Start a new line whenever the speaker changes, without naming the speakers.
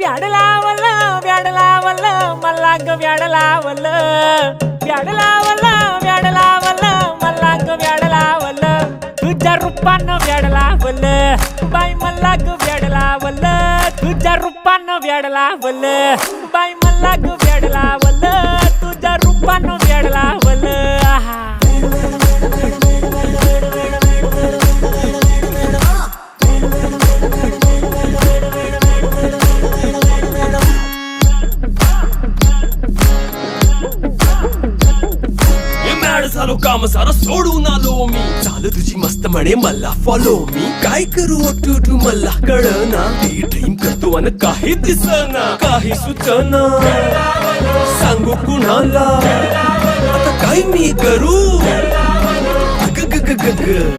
व्याड लावलं व्याड लावलं मला ग व्याड लावलं व्याड लावलं व्याड लावलं मला ग व्याड लावलं तुझ्या रूपानं व्याड लावलं बाई मला ग व्याड लावलं तुझ्या रूपानं व्याड लावलं बाई मला ग व्याड लावलं तुझ्या रूपानं व्याड लावलं आहा
झालो काम सारं सोडून आलो मी चाल तुझी मस्त म्हणे मला फॉलो मी काय करू टू मला कळना ती ड्रीम करतो अन काही दिसना काही सुचना सांगू कुणाला आता काय मी करू ग ग ग ग ग